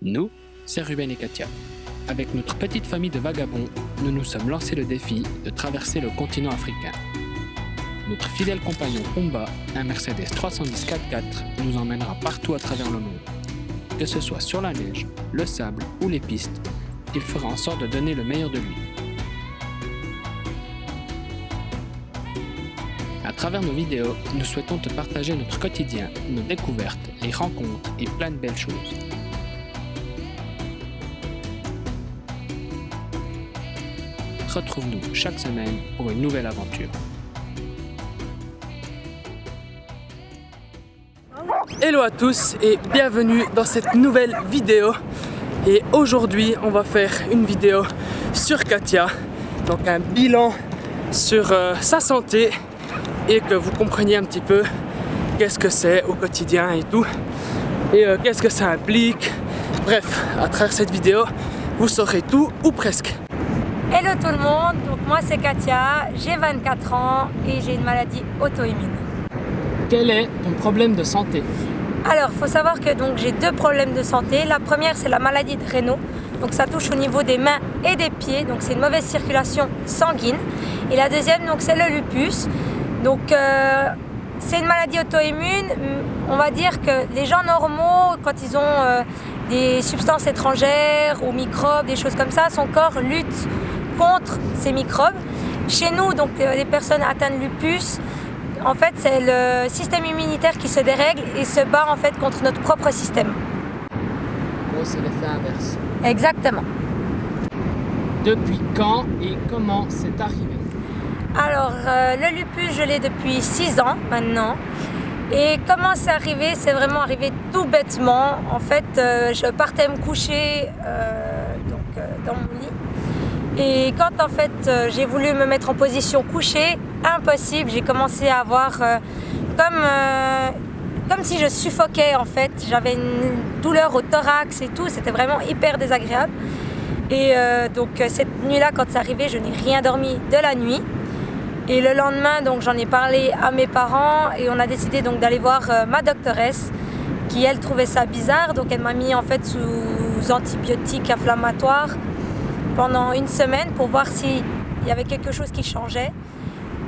Nous, c'est Ruben et Katia. Avec notre petite famille de vagabonds, nous nous sommes lancés le défi de traverser le continent africain. Notre fidèle compagnon Pumba, un Mercedes 310 4x4, nous emmènera partout à travers le monde. Que ce soit sur la neige, le sable ou les pistes, il fera en sorte de donner le meilleur de lui. À travers nos vidéos, nous souhaitons te partager notre quotidien, nos découvertes, les rencontres et plein de belles choses. Retrouve-nous chaque semaine pour une nouvelle aventure. Hello à tous et bienvenue dans cette nouvelle vidéo. Et aujourd'hui on va faire une vidéo sur Katia, donc un bilan sur sa santé et que vous compreniez un petit peu qu'est-ce que c'est au quotidien et tout et qu'est-ce que ça implique. Bref, à travers cette vidéo vous saurez tout ou presque. Hello tout le monde, donc moi c'est Katia, j'ai 24 ans et j'ai une maladie auto-immune. Quel est ton problème de santé? Alors, il faut savoir que donc, j'ai deux problèmes de santé. La première, c'est la maladie de Raynaud. Donc, ça touche au niveau des mains et des pieds. Donc, c'est une mauvaise circulation sanguine. Et la deuxième, donc, c'est le lupus. Donc, c'est une maladie auto-immune. On va dire que les gens normaux, quand ils ont des substances étrangères ou microbes, des choses comme ça, son corps lutte contre ces microbes. Chez nous, donc, les personnes atteintes de lupus, en fait, c'est le système immunitaire qui se dérègle et se bat en fait contre notre propre système. Bon, c'est l'effet inverse. Exactement. Depuis quand et comment c'est arrivé? Alors, le lupus, je l'ai depuis 6 ans maintenant. Et comment c'est arrivé? C'est vraiment arrivé tout bêtement. En fait, je partais me coucher dans mon lit. Et quand en fait j'ai voulu me mettre en position couchée, impossible, j'ai commencé à avoir comme si je suffoquais en fait. J'avais une douleur au thorax et tout, c'était vraiment hyper désagréable. Et donc cette nuit-là, quand c'est arrivé, je n'ai rien dormi de la nuit. Et le lendemain, donc j'en ai parlé à mes parents et on a décidé donc d'aller voir ma doctoresse qui elle trouvait ça bizarre. Donc elle m'a mis en fait sous antibiotiques inflammatoires pendant une semaine pour voir s'il y avait quelque chose qui changeait.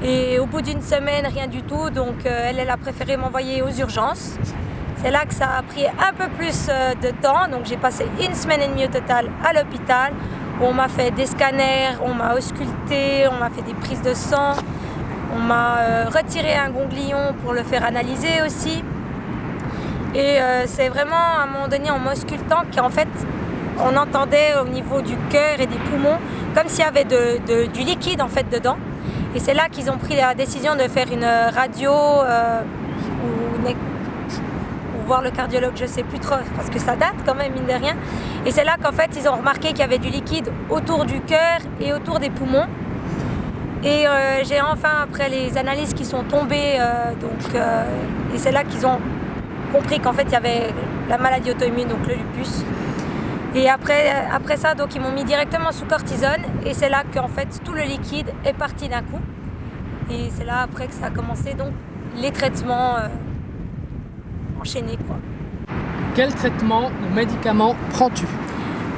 Et au bout d'une semaine, rien du tout. Donc elle a préféré m'envoyer aux urgences. C'est là que ça a pris un peu plus de temps. Donc j'ai passé 1 semaine et demie au total à l'hôpital. On m'a fait des scanners, on m'a ausculté, on m'a fait des prises de sang. On m'a retiré un ganglion pour le faire analyser aussi. Et c'est vraiment à un moment donné en m'auscultant qu'en fait on entendait au niveau du cœur et des poumons comme s'il y avait du liquide en fait dedans. Et c'est là qu'ils ont pris la décision de faire une radio ou voir le cardiologue, je ne sais plus trop, parce que ça date quand même mine de rien. Et c'est là qu'en fait ils ont remarqué qu'il y avait du liquide autour du cœur et autour des poumons. Et j'ai enfin, après les analyses qui sont tombées, et c'est là qu'ils ont compris qu'en fait il y avait la maladie auto-immune, donc le lupus. Et après ça, donc, ils m'ont mis directement sous cortisone et c'est là qu'en fait tout le liquide est parti d'un coup. Et c'est là après que ça a commencé donc les traitements enchaînés quoi. Quel traitement ou médicament prends-tu?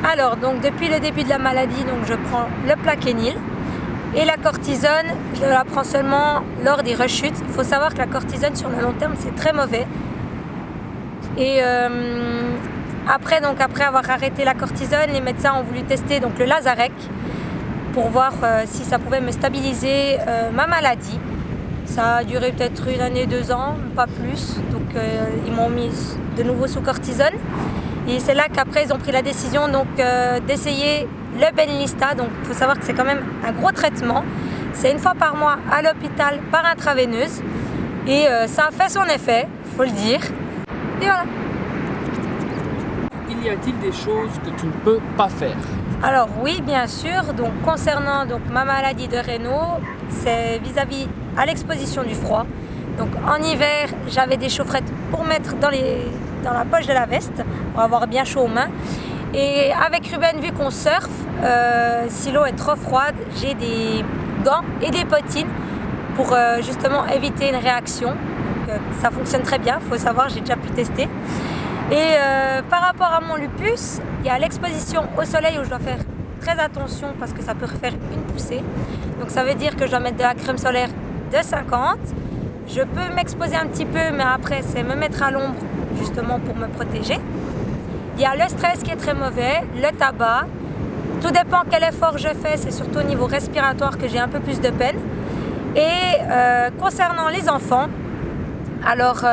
Alors donc depuis le début de la maladie, donc je prends le Plaquenil et la cortisone, je la prends seulement lors des rechutes. Il faut savoir que la cortisone sur le long terme c'est très mauvais. Et après avoir arrêté la cortisone, les médecins ont voulu tester donc, le Lazarec pour voir si ça pouvait me stabiliser ma maladie. Ça a duré peut-être 1 année, 2 ans, pas plus. Donc ils m'ont mis de nouveau sous cortisone. Et c'est là qu'après ils ont pris la décision d'essayer le Benlysta. Donc il faut savoir que c'est quand même un gros traitement. C'est 1 fois par mois à l'hôpital par intraveineuse. Et ça a fait son effet, il faut le dire. Et voilà. Y a-t-il des choses que tu ne peux pas faire? Alors oui, bien sûr. Donc concernant ma maladie de Raynaud, c'est vis-à-vis à l'exposition du froid. Donc en hiver, j'avais des chaufferettes pour mettre dans la poche de la veste pour avoir bien chaud aux mains. Et avec Ruben, vu qu'on surfe, si l'eau est trop froide, j'ai des gants et des bottines pour justement éviter une réaction. Donc, ça fonctionne très bien, il faut savoir, j'ai déjà pu tester. Et par rapport à mon lupus, il y a l'exposition au soleil où je dois faire très attention parce que ça peut faire une poussée. Donc ça veut dire que je dois mettre de la crème solaire de 50. Je peux m'exposer un petit peu, mais après c'est me mettre à l'ombre justement pour me protéger. Il y a le stress qui est très mauvais, le tabac. Tout dépend quel effort je fais, c'est surtout au niveau respiratoire que j'ai un peu plus de peine. Et concernant les enfants, alors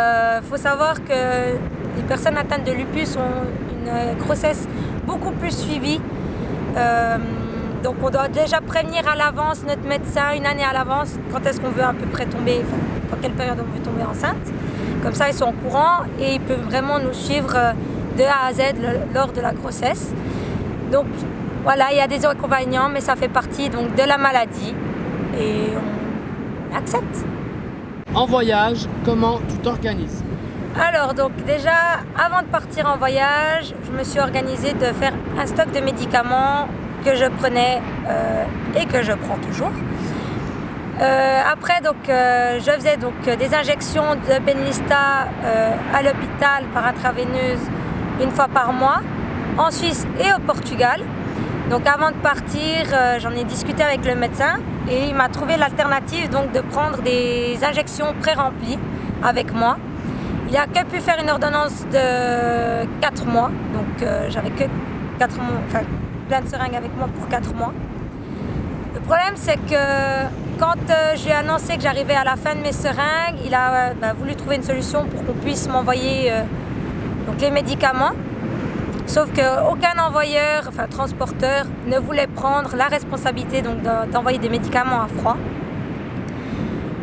faut savoir que les personnes atteintes de lupus ont une grossesse beaucoup plus suivie. Donc on doit déjà prévenir à l'avance notre médecin une année à l'avance quand est-ce qu'on veut à peu près tomber, enfin, dans quelle période on veut tomber enceinte. Comme ça ils sont au courant et ils peuvent vraiment nous suivre de A à Z lors de la grossesse. Donc voilà, il y a des inconvénients mais ça fait partie donc, de la maladie et on accepte. En voyage, comment tu t'organises? Alors donc déjà avant de partir en voyage, je me suis organisée de faire un stock de médicaments que je prenais et que je prends toujours. Après donc je faisais donc des injections de Benlysta à l'hôpital par intraveineuse une fois par mois en Suisse et au Portugal. Donc avant de partir, j'en ai discuté avec le médecin et il m'a trouvé l'alternative donc de prendre des injections pré-remplies avec moi. Il a que pu faire une ordonnance de 4 mois, donc j'avais que 4 mois, enfin plein de seringues avec moi pour 4 mois. Le problème c'est que quand j'ai annoncé que j'arrivais à la fin de mes seringues, il a voulu trouver une solution pour qu'on puisse m'envoyer donc les médicaments. Sauf qu'aucun envoyeur, enfin transporteur, ne voulait prendre la responsabilité donc, d'envoyer des médicaments à froid.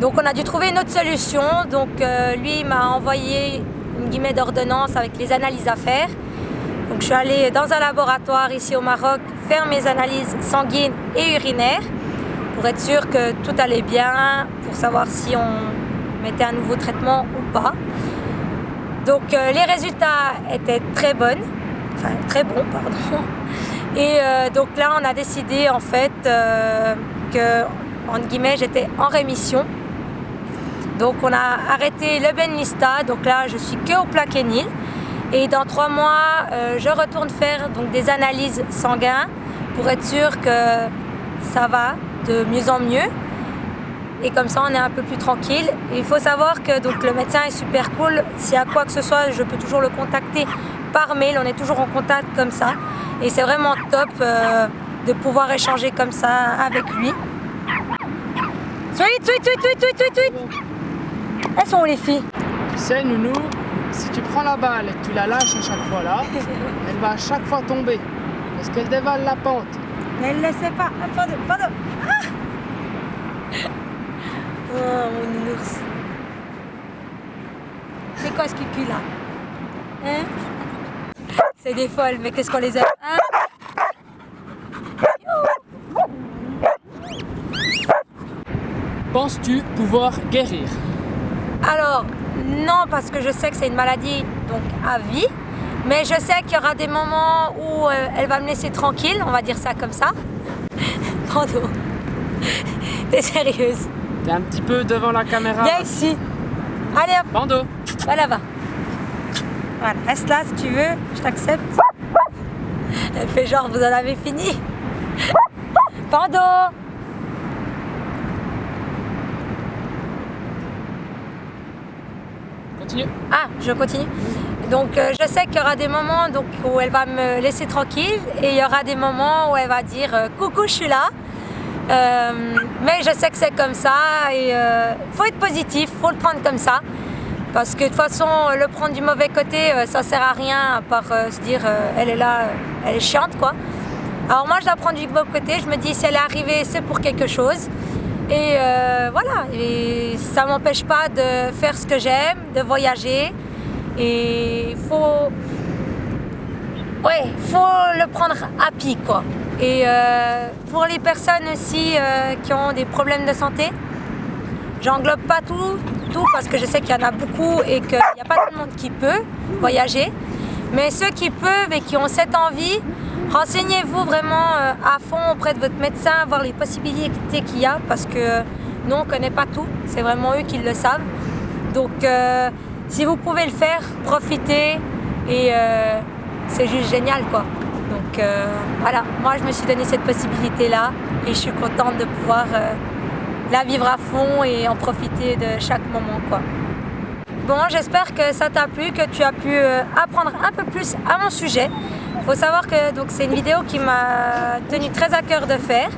Donc on a dû trouver une autre solution. Donc lui m'a envoyé une guillemets d'ordonnance avec les analyses à faire. Donc je suis allée dans un laboratoire ici au Maroc faire mes analyses sanguines et urinaires pour être sûre que tout allait bien, pour savoir si on mettait un nouveau traitement ou pas. Donc les résultats étaient très bons. Enfin, très bon, pardon. Et donc là, on a décidé en fait que, entre guillemets, j'étais en rémission. Donc on a arrêté le Benlysta. Donc là, je suis que au Plaquenil. Et dans 3 mois, je retourne faire donc, des analyses sanguines pour être sûr que ça va de mieux en mieux. Et comme ça, on est un peu plus tranquille. Et il faut savoir que donc, le médecin est super cool. S'il y a quoi que ce soit, je peux toujours le contacter par mail. On est toujours en contact comme ça. Et c'est vraiment top de pouvoir échanger comme ça avec lui. Sweet. Elles sont où les filles? Tu sais, Nounou, si tu prends la balle et que tu la lâches à chaque fois là, elle va à chaque fois tomber. Parce qu'elle dévale la pente. Mais elle ne le sait pas. Ah, pardon. Ah oh, mon ours. C'est quoi ce cucu là? Hein? C'est des folles, mais qu'est-ce qu'on les aime, hein? Penses-tu pouvoir guérir? Alors, non, parce que je sais que c'est une maladie donc à vie. Mais je sais qu'il y aura des moments où elle va me laisser tranquille, on va dire ça comme ça. Pardon. T'es sérieuse? T'es un petit peu devant la caméra. Viens ici. Allez hop. Bando. Va là-bas. Voilà, reste là si tu veux, je t'accepte. Elle fait genre, vous en avez fini. Pando. Continue. Ah, je continue. Donc je sais qu'il y aura des moments donc, où elle va me laisser tranquille et il y aura des moments où elle va dire coucou, je suis là. Mais je sais que c'est comme ça et faut être positif, faut le prendre comme ça. Parce que de toute façon, le prendre du mauvais côté, ça sert à rien à part se dire elle est là, elle est chiante quoi. Alors moi je la prends du bon côté, je me dis si elle est arrivée c'est pour quelque chose. Et voilà, et ça m'empêche pas de faire ce que j'aime, de voyager. Et il faut le prendre happy quoi. Et pour les personnes aussi qui ont des problèmes de santé, j'englobe pas tout parce que je sais qu'il y en a beaucoup et qu'il n'y a pas tout le monde qui peut voyager. Mais ceux qui peuvent et qui ont cette envie, renseignez-vous vraiment à fond auprès de votre médecin, voir les possibilités qu'il y a parce que nous on ne connaît pas tout, c'est vraiment eux qui le savent. Donc si vous pouvez le faire, profitez, et c'est juste génial quoi. Donc voilà, moi je me suis donné cette possibilité là et je suis contente de pouvoir la vivre à fond et en profiter de chaque moment quoi. Bon, j'espère que ça t'a plu, que tu as pu apprendre un peu plus à mon sujet. Il faut savoir que c'est une vidéo qui m'a tenu très à cœur de faire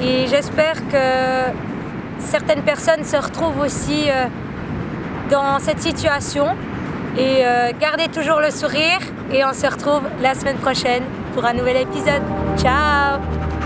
et j'espère que certaines personnes se retrouvent aussi dans cette situation et gardez toujours le sourire et on se retrouve la semaine prochaine pour un nouvel épisode. Ciao!